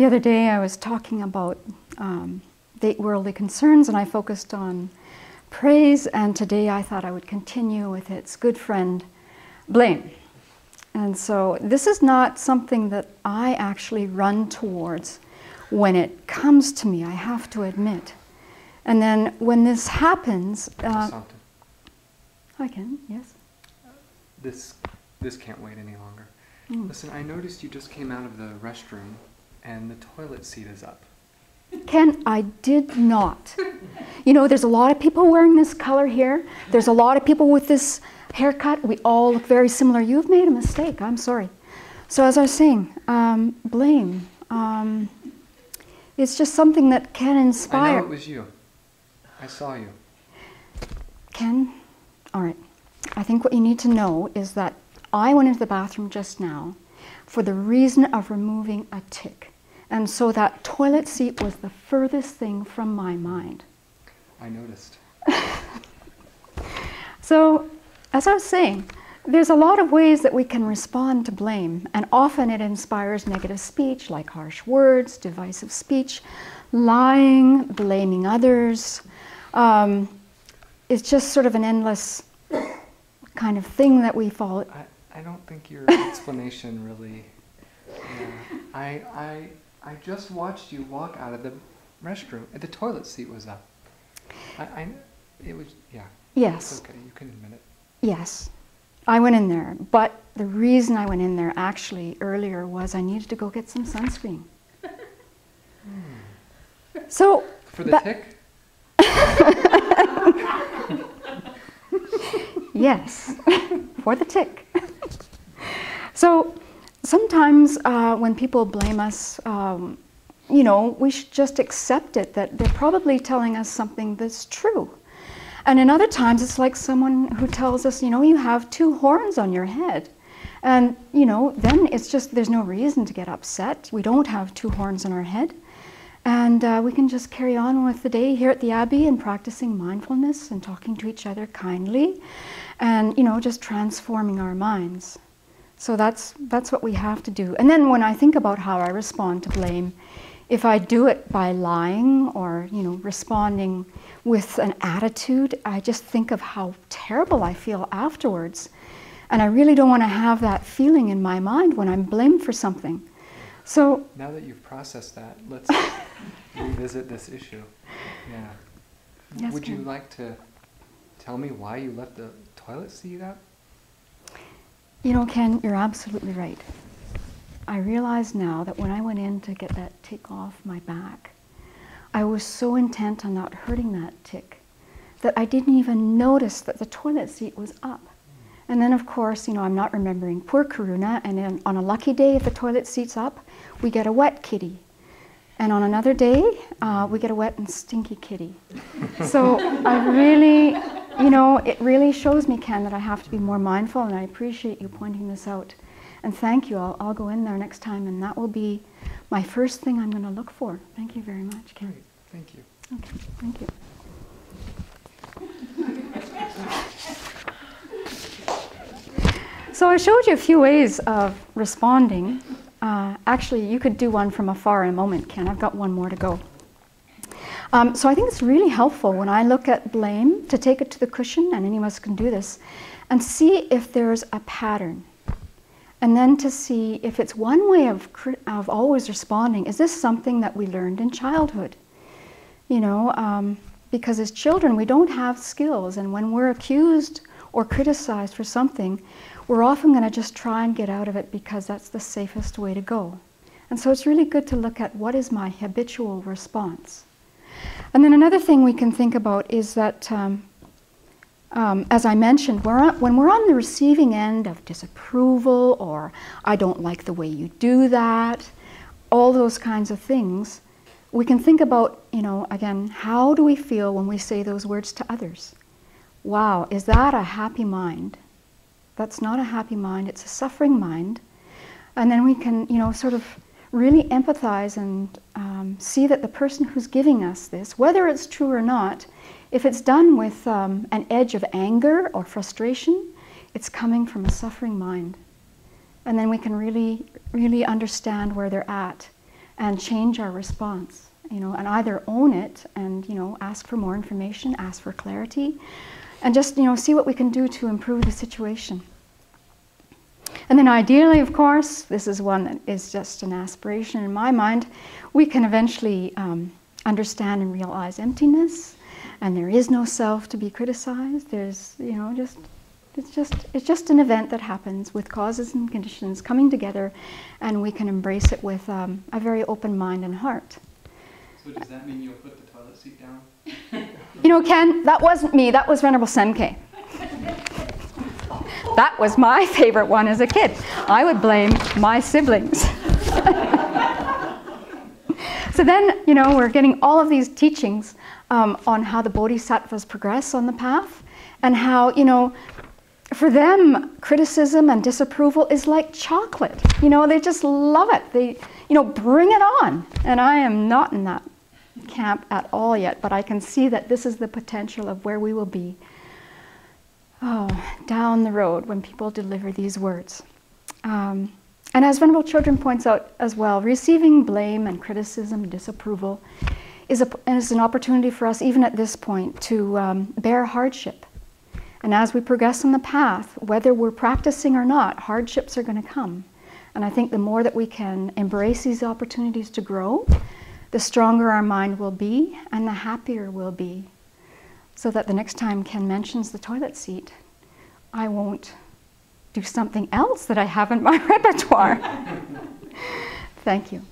The other day I was talking about worldly concerns, and I focused on praise, and today I thought I would continue with its good friend, blame. And so this is not something that I actually run towards when it comes to me, I have to admit. And then when this happens... I can, yes? This can't wait any longer. Listen, I noticed you just came out of the restroom and the toilet seat is up. Ken, I did not. You know, there's a lot of people wearing this color here. There's a lot of people with this haircut. We all look very similar. You've made a mistake. I'm sorry. So as I was saying, blame. It's just something that can inspire. I know it was you. I saw you. Ken, all right. I think what you need to know is that I went into the bathroom just now for the reason of removing a tick. And so that toilet seat was the furthest thing from my mind. I noticed. So, as I was saying, there's a lot of ways that we can respond to blame, and often it inspires negative speech, like harsh words, divisive speech, lying, blaming others. It's just sort of an endless kind of thing that we follow. I don't think your explanation really... Yeah. I just watched you walk out of the restroom. The toilet seat was up. It was, yeah. Yes. It's okay, you can admit it. Yes. I went in there, but the reason I went in there actually earlier was I needed to go get some sunscreen. So... For the tick? Yes, for the tick. So sometimes when people blame us, you know, we should just accept it, that they're probably telling us something that's true. And in other times, it's like someone who tells us, you know, you have 2 horns on your head. And, you know, then it's just, there's no reason to get upset. We don't have 2 horns on our head. And we can just carry on with the day here at the Abbey and practicing mindfulness and talking to each other kindly and, you know, just transforming our minds. So that's what we have to do. And then when I think about how I respond to blame, if I do it by lying or, you know, responding with an attitude, I just think of how terrible I feel afterwards. And I really don't want to have that feeling in my mind when I'm blamed for something. So now that you've processed that, let's revisit this issue. Yeah. Yes, Would you like to tell me why you left the toilet seat up? You know, Ken, you're absolutely right. I realize now that when I went in to get that tick off my back, I was so intent on not hurting that tick that I didn't even notice that the toilet seat was up. And then, of course, you know, I'm not remembering poor Karuna, and then on a lucky day, if the toilet seat's up, we get a wet kitty. And on another day, we get a wet and stinky kitty. So I really, you know, it really shows me, Ken, that I have to be more mindful, and I appreciate you pointing this out. And thank you. I'll go in there next time, and that will be my first thing I'm going to look for. Thank you very much, Ken. Great. Thank you. Okay, thank you. So I showed you a few ways of responding. Actually, you could do one from afar in a moment, Ken. I've got one more to go. So I think it's really helpful when I look at blame to take it to the cushion, and any of us can do this, and see if there's a pattern. And then to see if it's one way of always responding. Is this something that we learned in childhood? You know, because as children, we don't have skills, and when we're accused or criticized for something, we're often going to just try and get out of it because that's the safest way to go. And so it's really good to look at what is my habitual response. And then another thing we can think about is that, as I mentioned, when we're on the receiving end of disapproval, or I don't like the way you do that, all those kinds of things, we can think about, you know, again, how do we feel when we say those words to others? Wow, is that a happy mind? That's not a happy mind, it's a suffering mind. And then we can, you know, sort of really empathize and see that the person who's giving us this, whether it's true or not, if it's done with an edge of anger or frustration, it's coming from a suffering mind. And then we can really, really understand where they're at and change our response, and either own it and, ask for more information, ask for clarity, and just, see what we can do to improve the situation. And then ideally, of course, this is one that is just an aspiration in my mind, we can eventually understand and realize emptiness, and there is no self to be criticized. There's, it's just an event that happens with causes and conditions coming together, and we can embrace it with a very open mind and heart. So does that mean you'll put the toilet seat down? Ken, that wasn't me, that was Venerable Senke. That was my favorite one as a kid. I would blame my siblings. So then, we're getting all of these teachings on how the bodhisattvas progress on the path, and how, for them, criticism and disapproval is like chocolate. They just love it. They, bring it on. And I am not in that camp at all yet, but I can see that this is the potential of where we will be down the road when people deliver these words. And as Venerable Children points out as well, receiving blame and criticism and disapproval is an opportunity for us, even at this point, to bear hardship. And as we progress on the path, whether we're practicing or not, hardships are going to come. And I think the more that we can embrace these opportunities to grow, the stronger our mind will be and the happier we'll be. So that the next time Ken mentions the toilet seat, I won't do something else that I have in my repertoire. Thank you.